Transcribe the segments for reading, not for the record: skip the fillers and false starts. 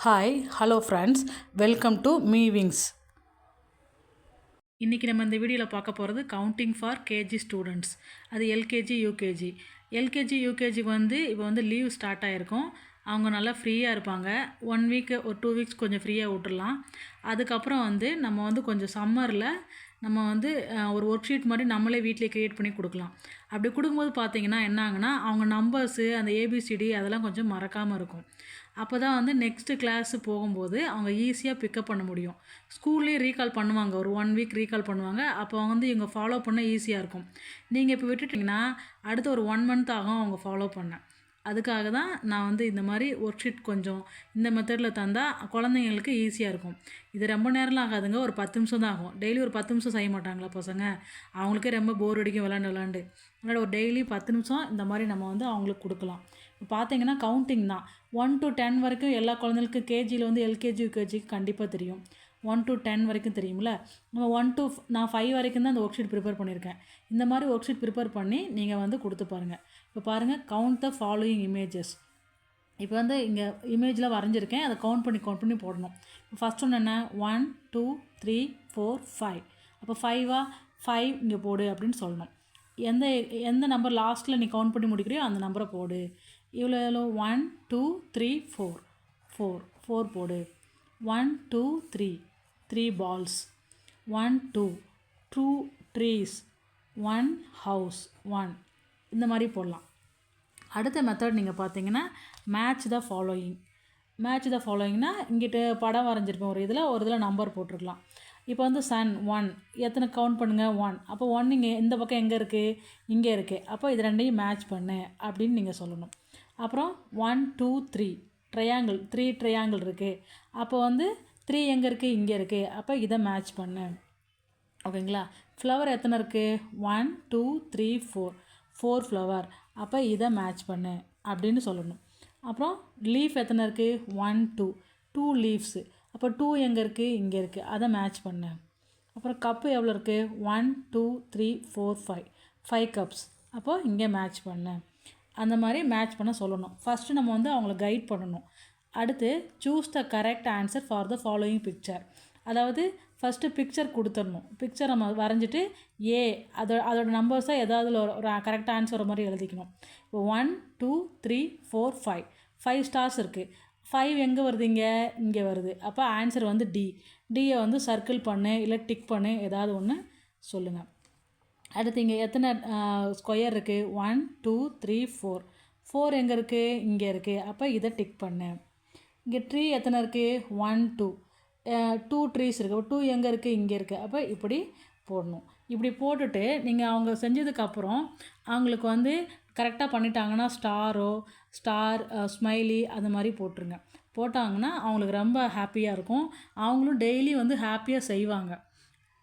Hi hello friends, welcome to மீவிங்ஸ். இன்றைக்கி நம்ம இந்த வீடியோவில் பார்க்க போகிறது கவுண்டிங் ஃபார் கேஜி ஸ்டூடெண்ட்ஸ். அது எல்கேஜி யூகேஜி இப்போ லீவ் ஸ்டார்ட் ஆகிருக்கும். அவங்க நல்லா ஃப்ரீயாக இருப்பாங்க. 1 வீக் ஒரு 2 வீக்ஸ் கொஞ்சம் ஃப்ரீயாக விட்டுடலாம். அதுக்கப்புறம் நம்ம கொஞ்சம் சம்மரில் நம்ம ஒரு ஒர்க் ஷீட் மாதிரி நம்மளே வீட்டிலே க்ரியேட் பண்ணி கொடுக்கலாம். அப்படி கொடுக்கும்போது பார்த்திங்கன்னா என்ன ஆகுனா, அவங்க நம்பர்ஸு அந்த ஏபிசிடி அதெல்லாம் கொஞ்சம் மறக்காமல் இருக்கும். அப்போ தான் நெக்ஸ்ட்டு கிளாஸு போகும்போது அவங்க ஈஸியாக பிக்கப் பண்ண முடியும். ஸ்கூல்லேயே ரீகால் பண்ணுவாங்க, ஒரு 1 வீக் ரீகால் பண்ணுவாங்க. அப்போ இவங்க ஃபாலோ பண்ண ஈஸியாக இருக்கும். நீங்கள் இப்போ விட்டுட்டிங்கன்னா அடுத்த ஒரு 1 மந்த் ஆகும் அவங்க ஃபாலோ பண்ண. அதுக்காக தான் நான் இந்த மாதிரி ஒர்க் ஷீட் கொஞ்சம் இந்த மெத்தடில் தந்தால் குழந்தைங்களுக்கு ஈஸியாக இருக்கும். இது ரொம்ப நேரம்லாம் ஆகாதுங்க, ஒரு 10 நிமிஷம் தான் ஆகும். டெய்லி ஒரு 10 நிமிஷம் செய்ய மாட்டாங்களா பசங்க? அவங்களுக்கே ரொம்ப போர் அடிக்கும் விளாண்டு. அதனால் ஒரு டெய்லி 10 நிமிஷம் இந்த மாதிரி நம்ம அவங்களுக்கு கொடுக்கலாம். இப்போ பார்த்தீங்கன்னா கவுண்டிங் தான் 1 to 10 வரைக்கும் எல்லா குழந்தைகளுக்கும் கேஜியில் எல்கேஜி யூகேஜிக்கு கண்டிப்பாக தெரியும். 1 to 10 வரைக்கும் தெரியும்ல. நம்ம 1 to நான் 5 வரைக்கும் தான் அந்த ஒர்க் ஷீட் ப்ரிப்பேர் பண்ணியிருக்கேன். இந்த மாதிரி ஒர்க் ஷீட் ப்ரிப்பேர் பண்ணி நீங்கள் கொடுத்து பாருங்கள். இப்போ பாருங்கள், கவுண்ட் த ஃபாலோயிங் இமேஜஸ். இப்போ இங்கே இமேஜில் வரைஞ்சிருக்கேன், அதை கவுண்ட் பண்ணி போடணும். இப்போ ஃபஸ்ட் ஒன்று என்ன, 1 2 3 4 5. அப்போ 5 இங்கே போடு அப்படின்னு சொல்லணும். எந்த நம்பர் லாஸ்ட்டில் நீ கவுண்ட் பண்ணி முடிக்கிறியோ அந்த நம்பரை போடு. இவ்வளோ 1 2 3 4 போடு. 1 2 3 balls. 1 2 trees. 1 house. 1 இந்த மாதிரி போடலாம். அடுத்த மெத்தட் நீங்கள் பார்த்தீங்கன்னா மேட்ச் த ஃபாலோயிங்னா இங்கிட்ட படம் வரைஞ்சிருப்போம், ஒரு இதில் நம்பர் போட்டிருக்கலாம். இப்போ சன் 1 எத்தனை கவுண்ட் பண்ணுங்கள், 1. அப்போ 1 இங்கே இந்த பக்கம் எங்கே இருக்குது, இங்கே இருக்குது. அப்போ இது ரெண்டையும் மேட்ச் பண்ணு அப்படின்னு நீங்கள் சொல்லணும். அப்புறம் 1 2 3 ட்ரையாங்கிள், 3 ட்ரையாங்கிள் இருக்குது. அப்போ 3 எங்கே இருக்குது, இங்கே இருக்குது. அப்போ இதை மேட்ச் பண்ணு. ஓகேங்களா? ஃப்ளவர் எத்தனை இருக்குது, 1 2 3 4 ஃப்ளவர். அப்போ இதை மேட்ச் பண்ணு அப்படின்னு சொல்லணும். அப்புறம் லீஃப் எத்தனை இருக்குது, 1 2 லீவ்ஸு. அப்போ 2 எங்கே இருக்குது, இங்கே இருக்குது. அதை மேட்ச் பண்ணு. அப்புறம் கப்பு எவ்வளோ இருக்குது, 1 2 3 4 5 கப்ஸ். அப்போது இங்கே மேட்ச் பண்ணு. அந்த மாதிரி மேட்ச் பண்ண சொல்லணும். ஃபஸ்ட்டு நம்ம அவங்கள கைட் பண்ணணும். அடுத்து choose the correct answer for the following picture. அதாவது ஃபஸ்ட்டு பிக்சர் கொடுத்துடணும். பிக்சர் நம்ம வரைஞ்சிட்டு அதோட நம்பர்ஸை ஏதாவது ஒரு கரெக்ட் ஆன்சர் வர மாதிரி எழுதிக்கணும். இப்போ 1 2 3 4 5 ஸ்டார்ஸ் இருக்குது. 5 எங்கே வருது, இங்கே வருது. அப்போ ஆன்சர் டியை சர்க்கிள் பண்ணு, இல்லை டிக் பண்ணு, ஏதாவது ஒன்று சொல்லுங்கள். அடுத்து இங்கே எத்தனை ஸ்கொயர் இருக்குது, 1 2 3 4 எங்கே இருக்குது, இங்கே இருக்குது. அப்போ இதை டிக் பண்ணு. இங்கே ட்ரீ எத்தனை இருக்குது, 1 2 ட்ரீஸ் இருக்குது. 2 எங்கே இருக்குது, இங்கே இருக்குது. அப்போ இப்படி போடணும். இப்படி போட்டுட்டு நீங்கள் அவங்க செஞ்சதுக்கப்புறம் அவங்களுக்கு கரெக்டாக பண்ணிட்டாங்கன்னா ஸ்டார் ஸ்மைலி அந்த மாதிரி போட்டுருங்க. போட்டாங்கன்னா அவங்களுக்கு ரொம்ப ஹாப்பியாக இருக்கும். அவங்களும் டெய்லி ஹாப்பியாக செய்வாங்க.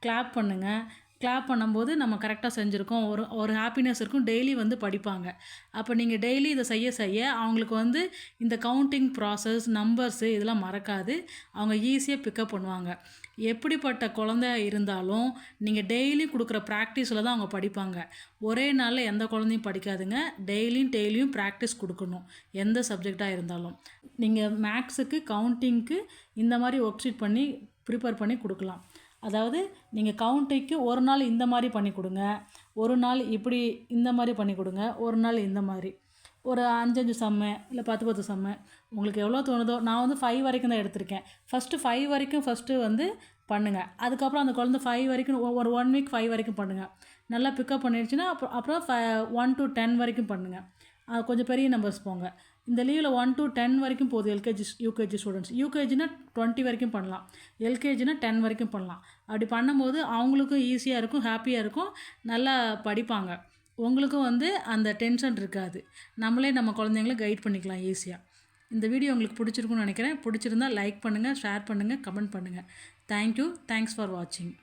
கிளாப் பண்ணுங்கள். கிளாப் பண்ணும்போது நம்ம கரெக்டாக செஞ்சுருக்கோம், ஒரு ஹாப்பினஸ் இருக்கும். டெய்லி படிப்பாங்க. அப்போ நீங்கள் டெய்லி இதை செய்ய அவங்களுக்கு இந்த கவுண்டிங் ப்ராசஸ், நம்பர்ஸு இதெல்லாம் மறக்காது. அவங்க ஈஸியாக பிக்கப் பண்ணுவாங்க. எப்படிப்பட்ட குழந்தையாக இருந்தாலும் நீங்கள் டெய்லி கொடுக்குற ப்ராக்டிஸில் தான் அவங்க படிப்பாங்க. ஒரே நாளில் எந்த குழந்தையும் படிக்காதுங்க. டெய்லியும் ப்ராக்டிஸ் கொடுக்கணும், எந்த சப்ஜெக்டாக இருந்தாலும். நீங்கள் மேக்ஸுக்கு, கவுண்டிங்க்கு இந்த மாதிரி ஒர்க் ஷீட் பண்ணி ப்ரிப்பேர் பண்ணி கொடுக்கலாம். அதாவது நீங்கள் கவுண்டிங்க்கு ஒரு நாள் இந்த மாதிரி பண்ணி கொடுங்க, ஒரு நாள் இப்படி இந்த மாதிரி பண்ணி கொடுங்க, ஒரு நாள் இந்த மாதிரி ஒரு 5 சம்மு இல்லை 10 சம்மு உங்களுக்கு எவ்வளோ தோணுதோ. நான் 5 வரைக்கும் தான் எடுத்திருக்கேன். ஃபஸ்ட்டு 5 வரைக்கும் பண்ணுங்கள். அதுக்கப்புறம் அந்த குழந்தை 5 வரைக்கும் ஒரு 1 வீக் 5 வரைக்கும் பண்ணுங்கள். நல்லா பிக்கப் பண்ணிடுச்சுன்னா அப்புறம் 1 to 10 வரைக்கும் பண்ணுங்கள். கொஞ்சம் பெரிய நம்பர்ஸ் போங்க. இந்த லீவில் 1 to 10 வரைக்கும் போகுது யூகேஜி ஸ்டூடெண்ட்ஸ். யூகேஜினா 20 வரைக்கும் பண்ணலாம், எல்கேஜினா 10 வரைக்கும் பண்ணலாம். அப்படி பண்ணும்போது அவங்களுக்கும் ஈஸியாக இருக்கும், ஹாப்பியாக இருக்கும், நல்லா படிப்பாங்க. உங்களுக்கும் அந்த டென்ஷன் இருக்காது. நம்மளே நம்ம குழந்தைங்கள கைட் பண்ணிக்கலாம் ஈஸியாக. இந்த வீடியோ உங்களுக்கு பிடிச்சிருக்குன்னு நினைக்கிறேன். பிடிச்சிருந்தால் லைக் பண்ணுங்கள், ஷேர் பண்ணுங்கள், கமெண்ட் பண்ணுங்கள். தேங்க்யூ. தேங்க்ஸ் ஃபார் வாட்சிங்.